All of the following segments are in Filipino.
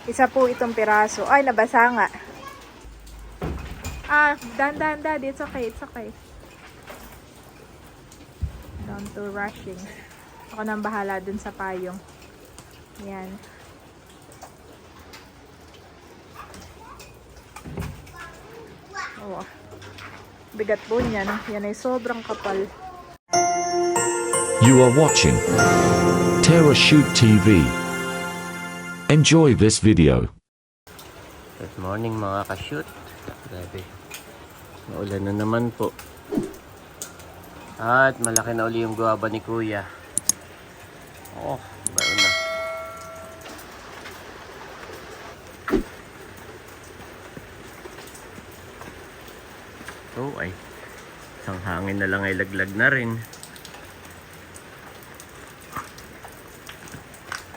Isa po itong piraso. Ay, nabasa nga. Dahan-dahan, daddy. It's okay, it's okay. Down to rushing. Ako nang bahala dun sa payong. Yan. Oh, bigat po niyan. Yan ay sobrang kapal. You are watching Terra Shoot TV. Enjoy this video. Good morning mga ka-shoot. Grabe. Maulan na naman po. At malaki na uli yung guwaba ni Kuya. Oh, bayo na. Oh ay, isang hangin na lang ay laglag na rin.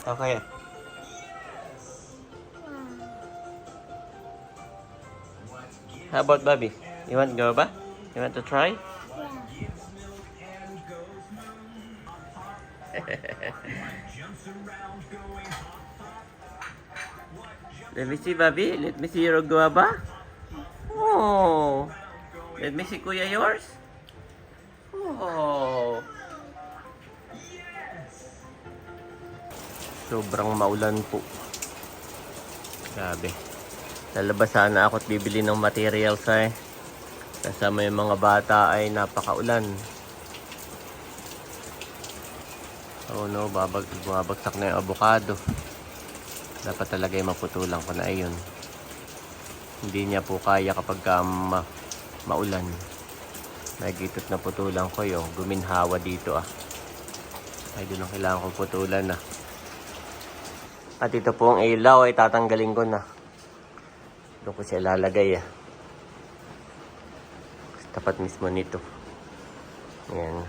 Okay. How about Bobby? You want to go ba? You want to try? Let me see, Bobby. Let me see your guava. Oh. Let me see, Kuya, yours. Oh. Sobrang maulan po. Grabe. Lalabas sana ako at bibili ng materials eh. Kasama yung mga bata ay napakaulan. Oh no, bumabagsak na yung avocado. Dapat talaga yung maputulan ko na ayun. Hindi niya po kaya kapag maulan. Nagitot na putulan ko yung guminhawa dito ah. Ay doon ang kailangan kong putulan ah. At ito po ang ilaw ay tatanggalin ko na. Doon ko siya lalagay ah. Tapat mismo nito. Ayan.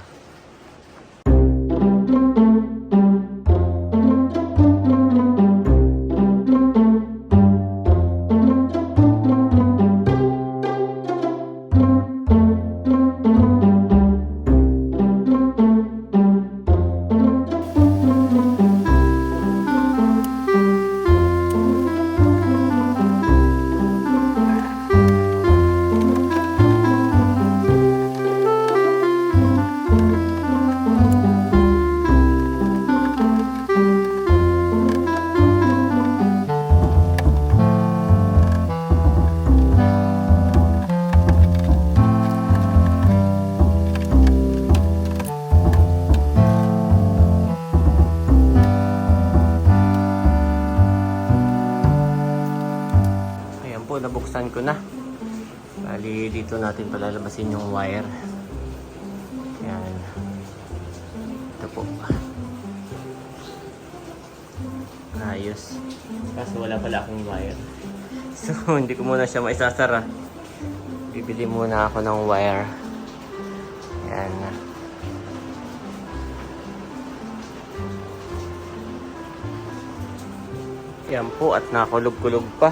Nabuksan ko na. Bali, dito natin palalabasin yung wire. Yan. Ito po. Ayos. Kaso wala pala akong wire. So, hindi ko muna siya maisasara. Bibili muna ako ng wire. Yan. Yan po at nakulog-kulog pa.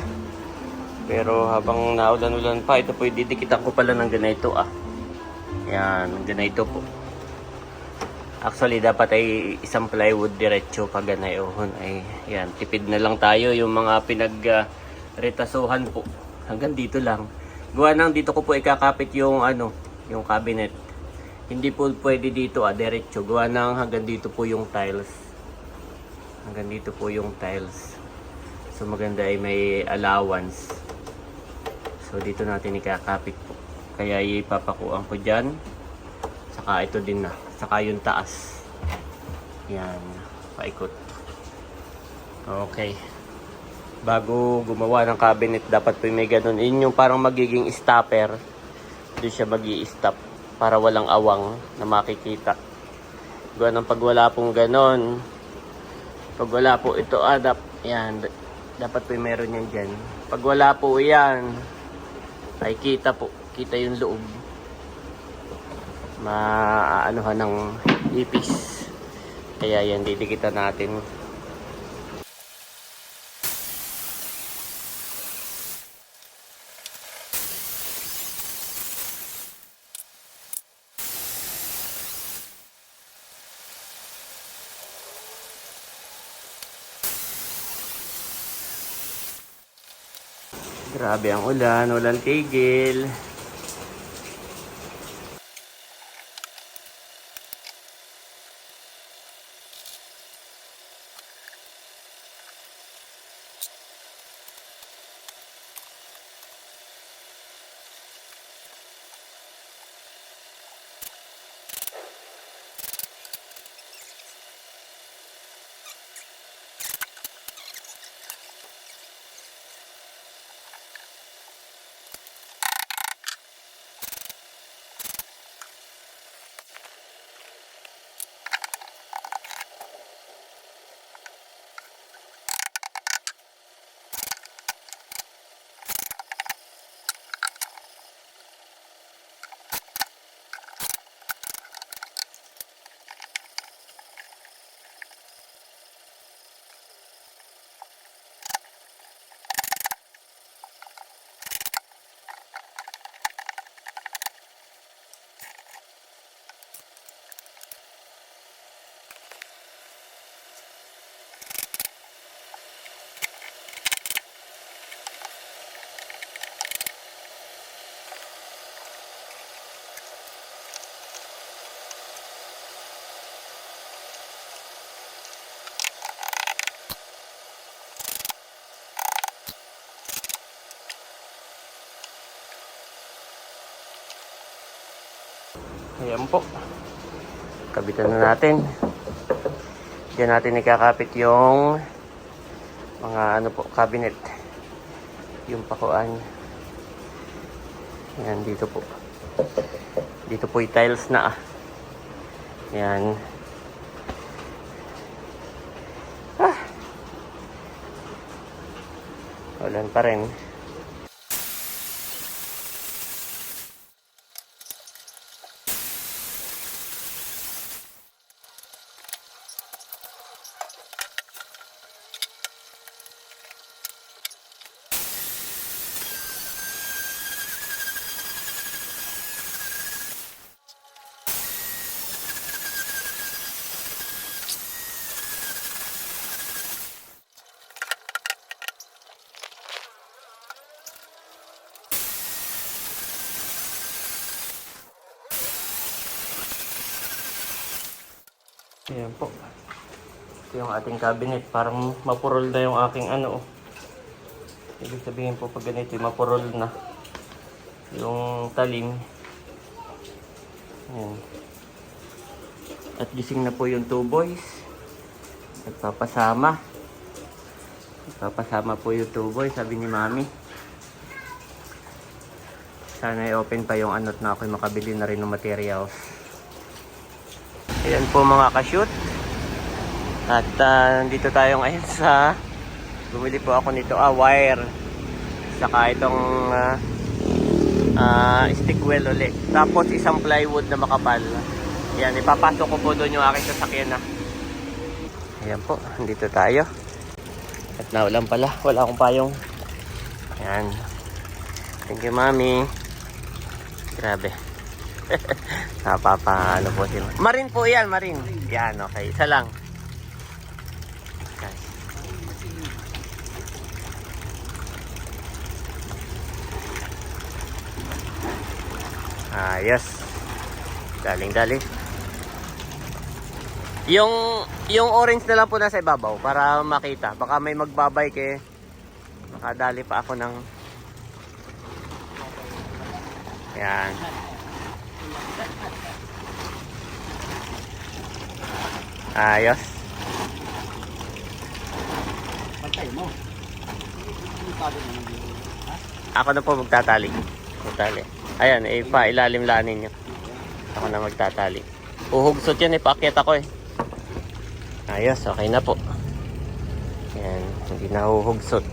Pero habang naulan-ulan pa, ito po didikitan ko pala ng ganito ah. Yan, ganito po. Actually, dapat ay isang plywood diretso pag ganayon. Ay, yan, tipid na lang tayo yung mga pinag-retasuhan po. Hanggang dito lang. Gawa nang dito ko po ikakapit yung yung cabinet. Hindi po pwede dito diretso. Gawa nang hanggang dito po yung tiles. Hanggang dito po yung tiles. So maganda ay may allowance. So dito natin ikakapit po. Kaya ipapakuan ko dyan. Saka ito din na. Saka yung taas. Yan. Paikot. Okay. Bago gumawa ng cabinet, dapat po may ganun. Yun yung parang magiging stopper. Doon siya magi-stop. Para walang awang na makikita. Gawa ng pag wala pong ganun. Pag wala po ito yan. Dapat po meron yan dyan. Pag wala po yan, ay kita po. Kita yung loob. Maanuhan ng ipis. Kaya yan, didikitan natin. Grabe ang ulan, walang tigil. Ayan po. Kabitan na natin. Diyan natin ikakapit yung mga ano po, cabinet. Yung pakuan. Ayan, dito po. Dito po yung tiles na ah. Ayan. Ah. Ulan pa rin. Ayan po. Ito yung ating cabinet. Parang mapurol na yung aking ano. Ibig sabihin po pag ganito, mapurol na yung talim. Ayan. At gising na po yung 2 boys. Nagpapasama. Nagpapasama po yung 2 boys, sabi ni Mami. Sana i-open pa yung anot na ako'y makabili na rin ng materials. Ayan po mga ka-shoot. At nandito tayo ngayon sa bumili po ako nito wire. Saka itong stick well ulit. Tapos isang plywood na makapal. Ayan, ipapasok ko po doon yung aking sasakyan na. Ayan po, nandito tayo. At naulan pala, wala akong payong. Ayan. Thank you, Mami. Grabe. Napapa, ano po si Marin po yan, Marin. Yan, okay. Isa lang. Okay. Yes. Galing. Yung orange na lang po nasa ibabaw para makita. Baka may magbabay kay makadali pa ako ng yan. Ayos. Pantay mo. Ako na po magtatali. Ayan, ilalim lanin nyo. Ako na magtatali. Uhugsot yan, ipaakyat ako eh. Ayos, okay na po. Ayan, hindi na uhugsot.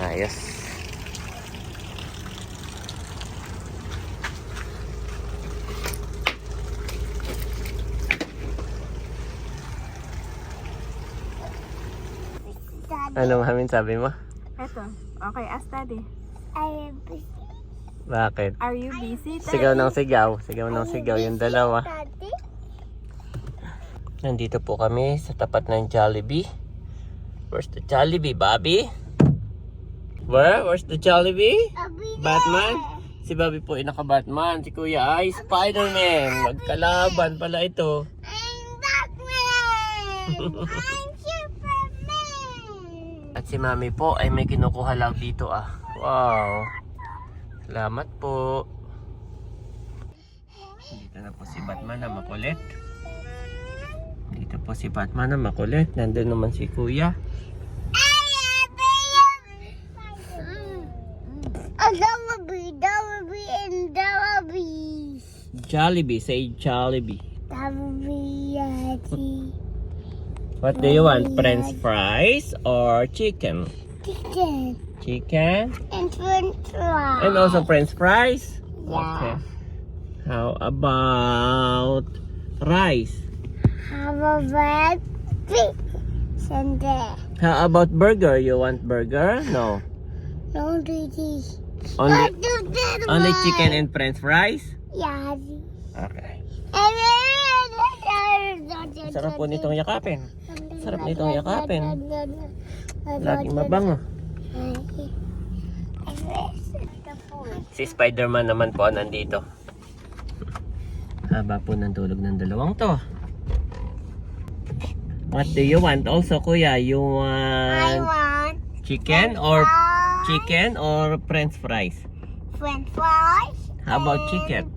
Ayos. Ano Mamin sabi mo? Eto. Okay, ask Daddy. Bakit? Are you busy, Daddy? Sigaw ng sigaw. Sigaw ng sigaw yung dalawa. Nandito po kami sa tapat ng Jollibee. Where's the Jollibee, Bobby? Where's the Jollibee? Batman? Si Bobby po ay naka-Batman. Si Kuya ay Spider-Man. Magkalaban pala ito. I'm Batman! I'm Superman! At si Mami po ay may kinukuha lang dito ah. Wow. Salamat po. Dito na po si Batman na makulit. Dito po si Batman na makulit. Nandun naman si Kuya. Jollibee, say Jollibee. What do you want? French fries or chicken? Chicken Chicken? and French fries. And also French fries? Yeah. Okay. How about rice? How about fish? Sunday. How about burger? You want burger? No. No duties. Only chicken and French fries? Yeah. Okay. Sarap po nitong yakapin. Sarap nitong yakapin. Laging mabango. Si Spider-Man naman po nandito. Haba po ng tulog ng dalawang to. What do you want also, Kuya? You I want want chicken or French fries? French fries. How about chicken?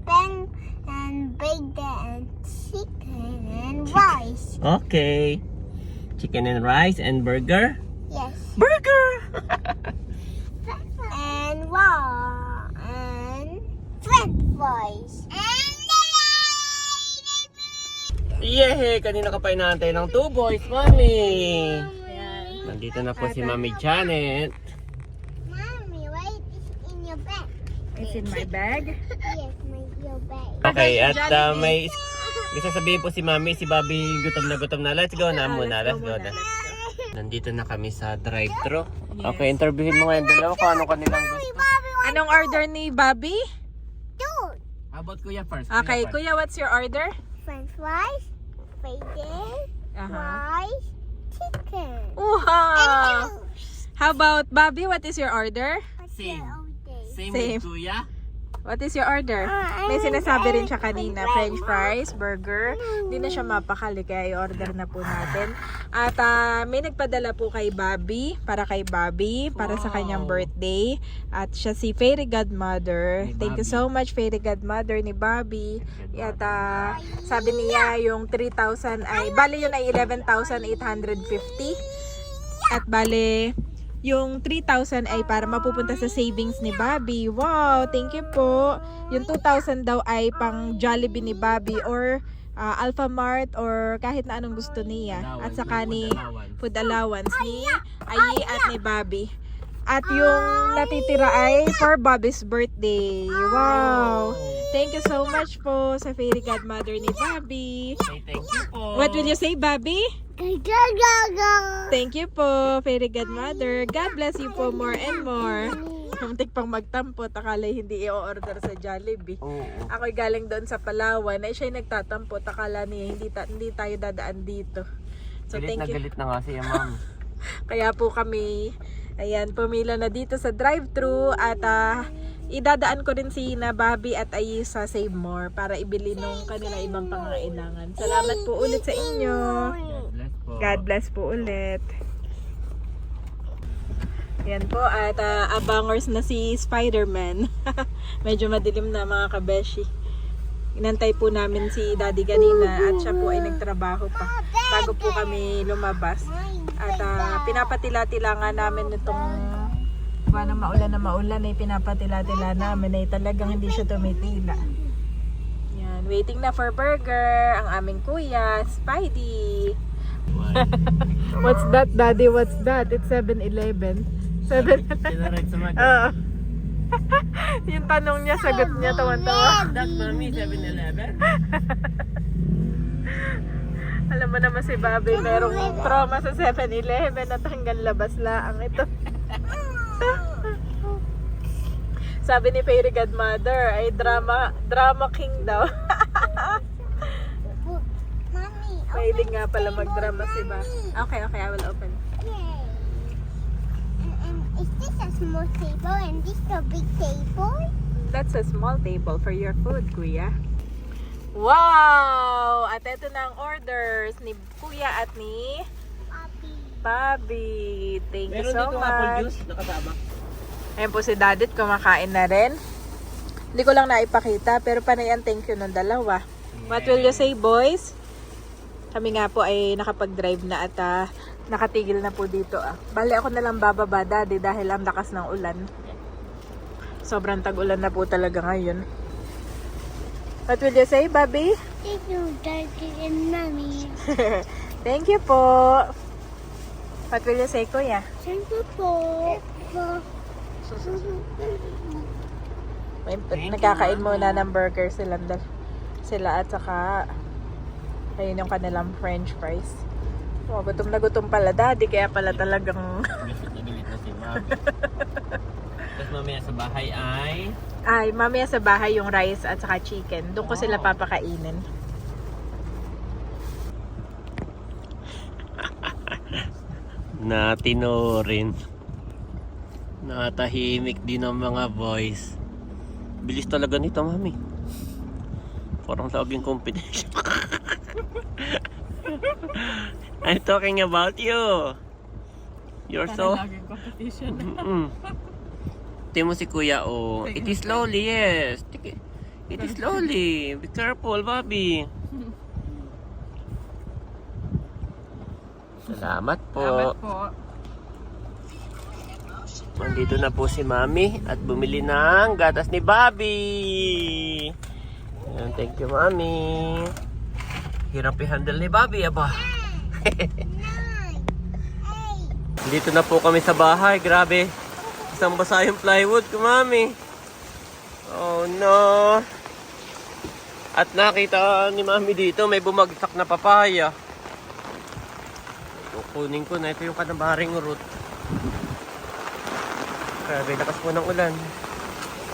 And bacon and chicken and rice. Okay. Chicken and rice and burger? Yes. Burger! And wow. And French fries. Yehey! Kanina ka pa inaantay ng 2 boys, Mami! Ayan. Nandito na po si Mami Janet. Mommy, wait, it's in your bag. It's in my bag. Yes, your bag. Okay, at Jollibee. may gusto sabihin po si Mami, si Bobby gutom na. Let's go na muna, let's go na. Nandito na kami sa drive-thru. Okay, interviewin mo ngayon dalawa kung ano kanilang gusto. Anong order ni Bobby? Dude, How about Kuya first? Okay, Kuya, what's your order? French fries, bacon, rice, chicken. Wow! How about Bobby? What is your order? Same. Same Same. with Kuya? What is your order? May sinasabi rin siya kanina, French fries, burger. Hindi na siya mapakali kaya i-order na po natin. At may nagpadala po kay Bobby, para sa kanyang birthday. At siya si Fairy Godmother. Ni Thank you Bobby. so much, Fairy Godmother ni Bobby. At sabi niya yung 3,000 ay, bale yun ay 11,850. At bale, yung 3,000 ay para mapupunta sa savings ni Bobby. Wow, thank you po. Yung 2,000 daw ay pang Jollibee ni Bobby or Alphamart or kahit na anong gusto niya. At saka ni food allowance ni Ayi at ni Bobby. At yung natitira ay for Bobby's birthday. Wow. Thank you so much po sa Fairy Godmother ni Bobby. Say thank you po. What will you say, Bobby? Thank you po, Fairy Godmother. God bless you po more and more. Muntik pang magtampot, akala hindi i-order sa Jollibee. Oo. Ako'y galing doon sa Palawan, ay siya'y nagtatampot, akala niya hindi tayo dadaan dito. So Galit thank na you. galit na nga siya, ma'am. Kaya po kami, ayan, pumila na dito sa drive-thru at idadaan ko rin si na Bobby at Ayi sa Save More para ibili nung kanila ibang pangailangan. Salamat po ulit sa inyo. Bless po. God bless po ulit. Yan po at abangers na si Spider-Man. Medyo madilim na mga kabeshi. Inantay po namin si Daddy kanina at siya po ay nagtrabaho pa bago po kami lumabas. At pinapatila-tila nga namin itong na maulan ay pinapatila-tila namin ay talagang hindi siya tumitila. Yan, waiting na for burger ang aming kuya, Spidey. What's that, Daddy? What's that? It's 7-Eleven. Sinarag sa mga. Oo. Yung tanong niya, sagot niya, tawan-tawa. That mami, 7-Eleven? Alam mo naman si Bobby, merong trauma sa 7-Eleven at hanggang labas laang ito. Sabi ni Fairy Godmother ay drama king daw. Mommy, Mahilig nga pala magdrama si ba. Okay, I will open. Yay. And is this a small table and this a big table? That's a small table for your food, Kuya. Wow! At ito na ang orders ni Kuya at ni Papi. Bobby. Thank you Meron so dito apple much. juice nakasama. Ayan po si Dadit, kumakain na rin. Hindi ko lang naipakita, pero panay ang thank you ng dalawa. What will you say, boys? Kami nga po ay nakapag-drive na at nakatigil na po dito. Bali ako na lang bababa, Daddy, dahil ang lakas ng ulan. Sobrang tag-ulan na po talaga ngayon. What will you say, Bobby? Thank you, Daddy and Mommy. Thank you po. What will you say, Kuya? Thank you po. May, nagkakain muna ng burger sila at saka ayun yung kanilang french fries. Oh, gutom na gutom pala, Daddy, kaya pala talagang Bisit na si Mami. Tapos mamaya sa bahay ay mamaya sa bahay yung rice at saka chicken. Doon ko sila papakainin. Natino rin. Natahimik din ang mga boys. Bilis talaga nito, Mami. Parang laging competition. I'm talking about you. You're so... competition. Tingnan mo si Kuya, oh. It is slowly, yes. It is slowly. Be careful, Bobby. Salamat po. Nandito na po si Mami at bumili ng gatas ni Bobby. Ayan, thank you, Mami. Hirap i-handle ni Bobby, aba. Dito na po kami sa bahay. Grabe. Isang basa yung plywood ko, Mami. Oh, no. At nakita ni Mami dito, may bumagsak na papaya. Kukunin ko na. Ito yung kanabaring root. Grabe, lakas po ng ulan.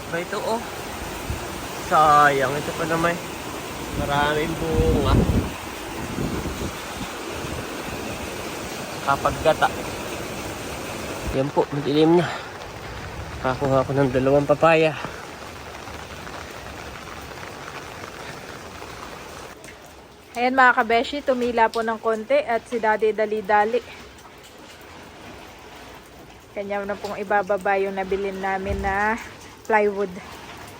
Ba ito, oh. Sayang, ito pa naman. Maraming bunga. Kapag gata. Yan po, madilim na. Kakuha ko ng 2 papaya. Ayan mga kabeshi, tumila po ng konti at si Daddy dali-dali. Kanya na pong ibababa yung nabilin namin na plywood.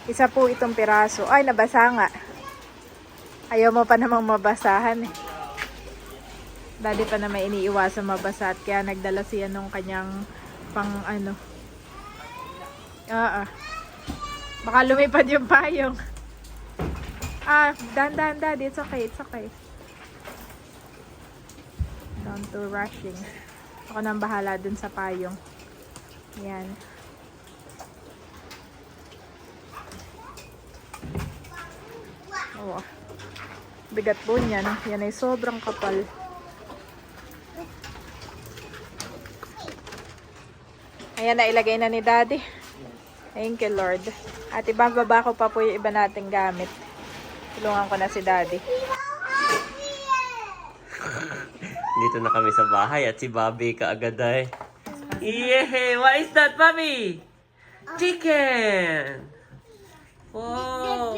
Isa po itong piraso. Ay, nabasa nga. Ayaw mo pa namang mabasahan eh. Daddy pa naman iniiwasan mabasa at kaya nagdala siya nung kanyang pang ano. Baka lumipad yung payong. Dahan-dahan, Daddy. It's okay, it's okay. Down to rushing. Ako nang bahala dun sa payong. Yan. Oh. Bigat po niyan. Yan ay sobrang kapal. Ayan, nailagay na ni Daddy. Thank you, Lord. At ibababa ko pa po yung iba nating gamit. Tulungan ko na si Daddy. Dito na kami sa bahay at si Bobby kaagad ay. Yay! What is that, Bobby? Chicken! Oh!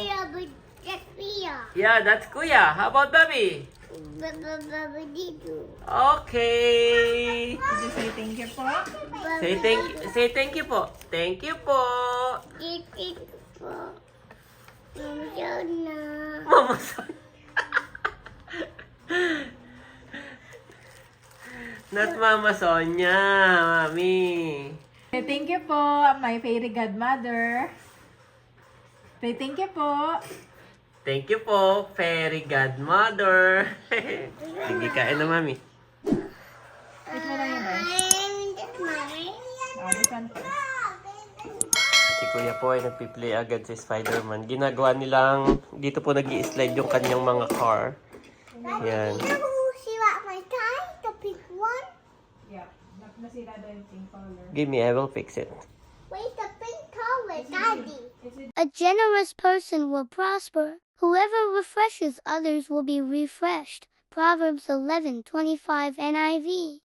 Yeah, that's Kuya. How about Bobby? Okay. Did you say thank you po? Say thank you po. Thank you po. Mama Sonia. Not Mama Sonia, Mami. Say thank you po, my fairy godmother. Say thank you po. Thank you po, fairy godmother. Sige, kain na, Mami. Wait mo lang yun, this one first. Si Kuya po ay nagpi-play agad si Spider-Man. Ginagawa nilang, dito po nag-i-slide yung kanyang mga car. Yan. See what my tie? The pink one? Yeah, nasira daw yung pink color. Give me, I will fix it. Where's the pink color, Daddy? A generous person will prosper. Whoever refreshes others will be refreshed. Proverbs 11:25 NIV.